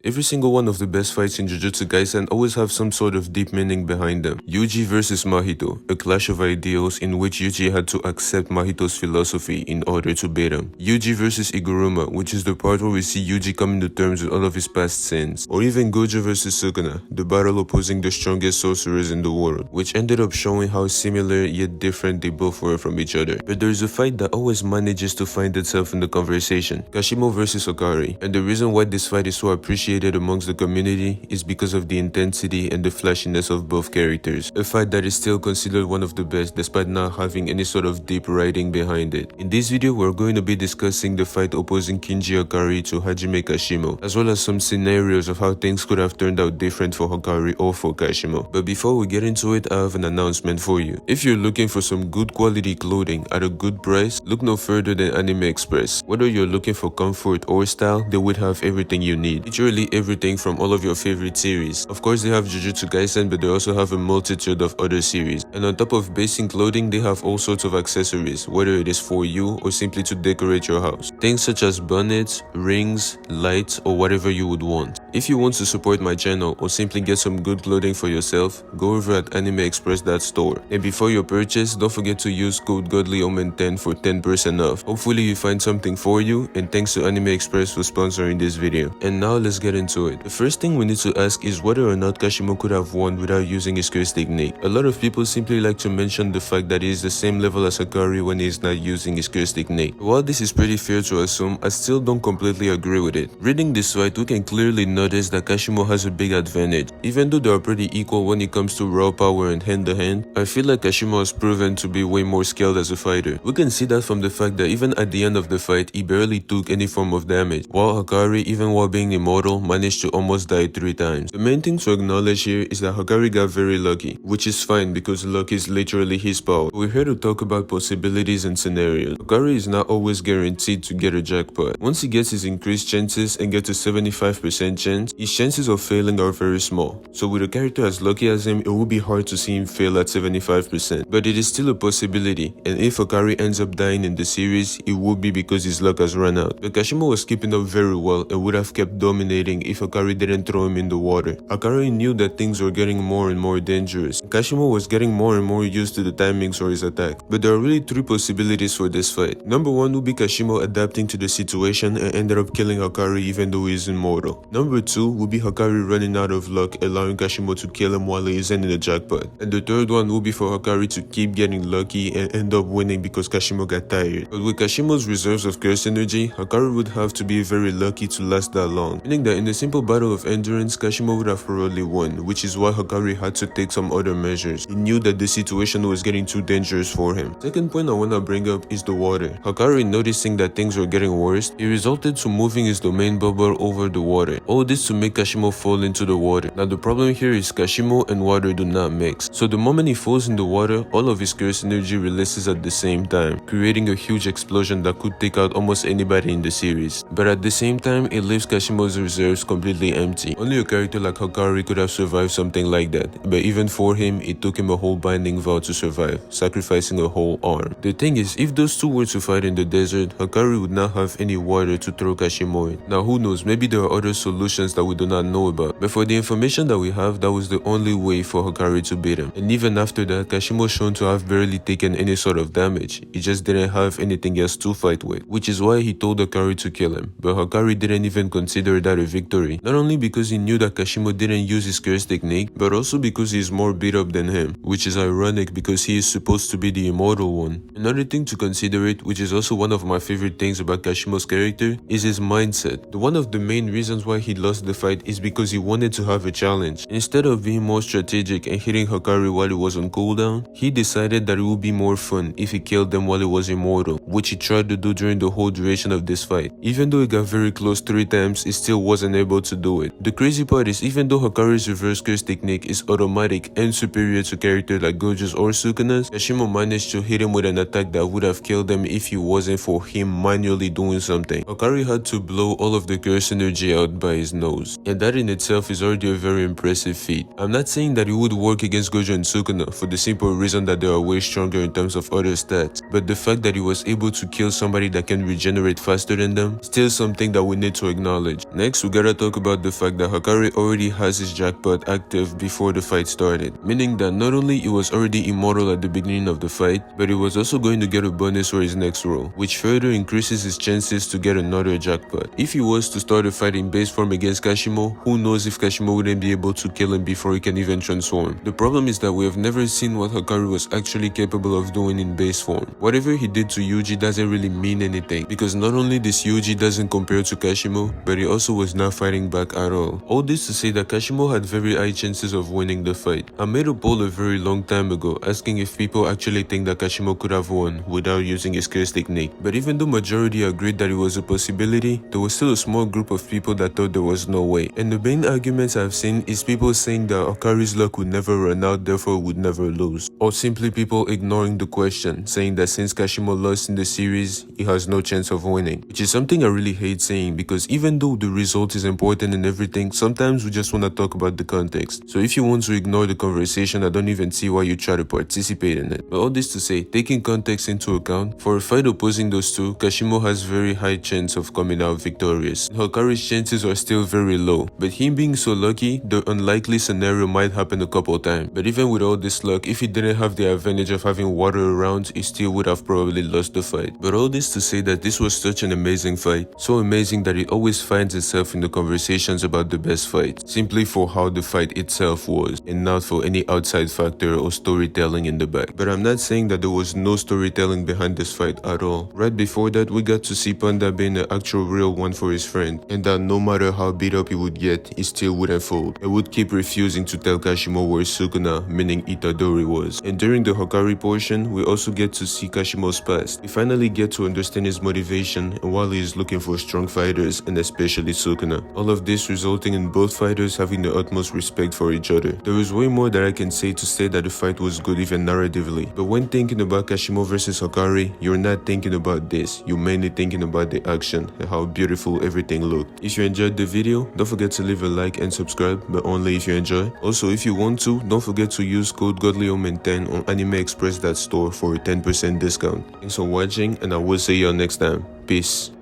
Every single one of the best fights in Jujutsu Kaisen always have some sort of deep meaning behind them. Yuji versus Mahito, a clash of ideals in which Yuji had to accept Mahito's philosophy in order to beat him. Yuji versus Iguruma, which is the part where we see Yuji coming to terms with all of his past sins. Or even Gojo versus Sukuna, the battle opposing the strongest sorcerers in the world, which ended up showing how similar yet different they both were from each other. But there is a fight that always manages to find itself in the conversation, Kashimo versus Hakari, and the reason why this fight is so appreciated amongst the community is because of the intensity and the flashiness of both characters, a fight that is still considered one of the best despite not having any sort of deep writing behind it. In this video, we're going to be discussing the fight opposing Kinji Hakari to Hajime Kashimo, as well as some scenarios of how things could have turned out different for Hakari or for Kashimo. But before we get into it, I have an announcement for you. If you're looking for some good quality clothing at a good price, look no further than Anime Express. Whether you're looking for comfort or style, they would have everything you need. Literally everything from all of your favorite series. Of course, they have Jujutsu Kaisen, but they also have a multitude of other series. And on top of basic clothing, they have all sorts of accessories, whether it is for you or simply to decorate your house. Things such as bonnets, rings, lights, or whatever you would want. If you want to support my channel or simply get some good clothing for yourself, go over at animeexpress.store. And before your purchase, don't forget to use code GodlyOmen10 for 10% off. Hopefully you find something for you, and thanks to Anime Express for sponsoring this video. And now let's get into it. The first thing we need to ask is whether or not Kashimo could have won without using his curse technique. A lot of people simply like to mention the fact that he is the same level as Hakari when he is not using his curse technique. While this is pretty fair to assume, I still don't completely agree with it. Reading this fight, we can clearly notice that Kashimo has a big advantage. Even though they are pretty equal when it comes to raw power and hand-to-hand, I feel like Kashimo has proven to be way more skilled as a fighter. We can see that from the fact that even at the end of the fight, he barely took any form of damage, while Hakari, even while being immortal, managed to almost die 3 times. The main thing to acknowledge here is that Hakari got very lucky, which is fine because luck is literally his power. We're here to talk about possibilities and scenarios. Hakari is not always guaranteed to get a jackpot. Once he gets his increased chances and gets a 75% chance, his chances of failing are very small. So with a character as lucky as him, it will be hard to see him fail at 75%. But it is still a possibility, and if Hakari ends up dying in the series, it would be because his luck has run out. But Kashimo was keeping up very well and would have kept dominating if Hakari didn't throw him in the water. Hakari knew that things were getting more and more dangerous. Kashimo was getting more and more used to the timings for his attack. But there are really 3 possibilities for this fight. Number 1 would be Kashimo adapting to the situation and ended up killing Hakari even though he is immortal. Number 2 would be Hakari running out of luck, allowing Kashimo to kill him while he isn't in the jackpot. And the third one would be for Hakari to keep getting lucky and end up winning because Kashimo got tired. But with Kashimo's reserves of curse energy, Hakari would have to be very lucky to last that long, meaning that in the simple battle of endurance, Kashimo would have probably won, which is why Hakari had to take some other measures. He knew that the situation was getting too dangerous for him. Second point I want to bring up is the water. Hakari, noticing that things were getting worse, he resorted to moving his domain bubble over the water. All this to make Kashimo fall into the water. Now the problem here is Kashimo and water do not mix. So the moment he falls in the water, all of his curse energy releases at the same time, creating a huge explosion that could take out almost anybody in the series. But at the same time, it leaves Kashimo's reserves completely empty. Only a character like Hakari could have survived something like that. But even for him, it took him a whole binding vow to survive, sacrificing a whole arm. The thing is, if those two were to fight in the desert, Hakari would not have any water to throw Kashimo in. Now who knows, maybe there are other solutions that we do not know about. But for the information that we have, that was the only way for Hakari to beat him. And even after that, Kashimo was shown to have barely taken any sort of damage. He just didn't have anything else to fight with, which is why he told Hakari to kill him. But Hakari didn't even consider that a victory. Not only because he knew that Kashimo didn't use his curse technique, but also because he is more beat up than him, which is ironic because he is supposed to be the immortal one. Another thing to consider it, which is also one of my favorite things about Kashimo's character, is his mindset. One of the main reasons why he lost the fight is because he wanted to have a challenge. Instead of being more strategic and hitting Hakari while he was on cooldown, he decided that it would be more fun if he killed them while he was immortal, which he tried to do during the whole duration of this fight. Even though he got very close 3 times, he still wasn't able to do it. The crazy part is, even though Hakari's reverse curse technique is automatic and superior to characters like Gojo's or Sukuna's, Kashimo managed to hit him with an attack that would have killed him if it wasn't for him manually doing something. Hakari had to blow all of the curse energy out by his nose. And that in itself is already a very impressive feat. I'm not saying that it would work against Gojo and Sukuna for the simple reason that they are way stronger in terms of other stats, but the fact that he was able to kill somebody that can regenerate faster than them, still something that we need to acknowledge. Next, we gotta talk about the fact that Hakari already has his jackpot active before the fight started, meaning that not only he was already immortal at the beginning of the fight, but he was also going to get a bonus for his next roll, which further increases his chances to get another jackpot. If he was to start a fight in base form against Kashimo, who knows if Kashimo wouldn't be able to kill him before he can even transform. The problem is that we have never seen what Hakari was actually capable of doing in base form. Whatever he did to Yuji doesn't really mean anything, because not only this Yuji doesn't compare to Kashimo, but he also was not fighting back at all. All this to say that Kashimo had very high chances of winning the fight. I made a poll a very long time ago asking if people actually think that Kashimo could have won without using his curse technique, but even though majority agreed that it was a possibility, there was still a small group of people that thought there was no way. And the main arguments I've seen is people saying that Hakari's luck would never run out, therefore would never lose, or simply people ignoring the question, saying that since Kashimo lost in the series, he has no chance of winning, which is something I really hate saying, because even though the result is important and everything, sometimes we just want to talk about the context. So if you want to ignore the conversation, I don't even see why you try to participate in it. But all this to say, taking context into account, for a fight opposing those two, Kashimo has very high chance of coming out victorious. Hakari's chances are still very low, but him being so lucky, the unlikely scenario might happen a couple times. But even with all this luck, if he didn't have the advantage of having water around, he still would have probably lost the fight. But all this to say that this was such an amazing fight, so amazing that it always finds itself in the conversations about the best fight, simply for how the fight itself was, and not for any outside factor or storytelling in the back. But I'm not saying that there was no storytelling behind this fight at all. Right before that, we got to see Panda being an actual real one for his friend, and that no matter how beat up he would get, he still wouldn't fold, and would keep refusing to tell Kashimo where Sukuna, meaning Itadori, was. And during the Hakari portion, we also get to see Kashimo's past. We finally get to understand his motivation and while he is looking for strong fighters, and especially Sukuna. All of this resulting in both fighters having the utmost respect for each other. There is way more that I can say to say that the fight was good even narratively, but when thinking about Kashimo versus Hakari, you're not thinking about this, you're mainly thinking about the action and how beautiful everything looked. If you enjoyed the video, don't forget to leave a like and subscribe, but only if you enjoy. Also, if you want to, don't forget to use code GodlyOmen10 on AnimeExpress.store for a 10% discount. Thanks for watching, and I will see you all next time. Peace.